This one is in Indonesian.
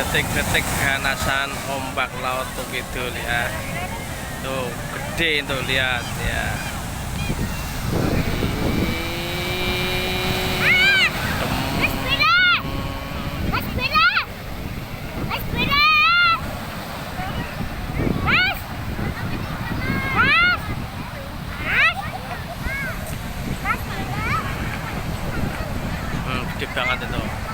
detik-detik ganasan ombak laut tuh gitu ya. Tuh gede tuh, lihat ya. Gede banget itu.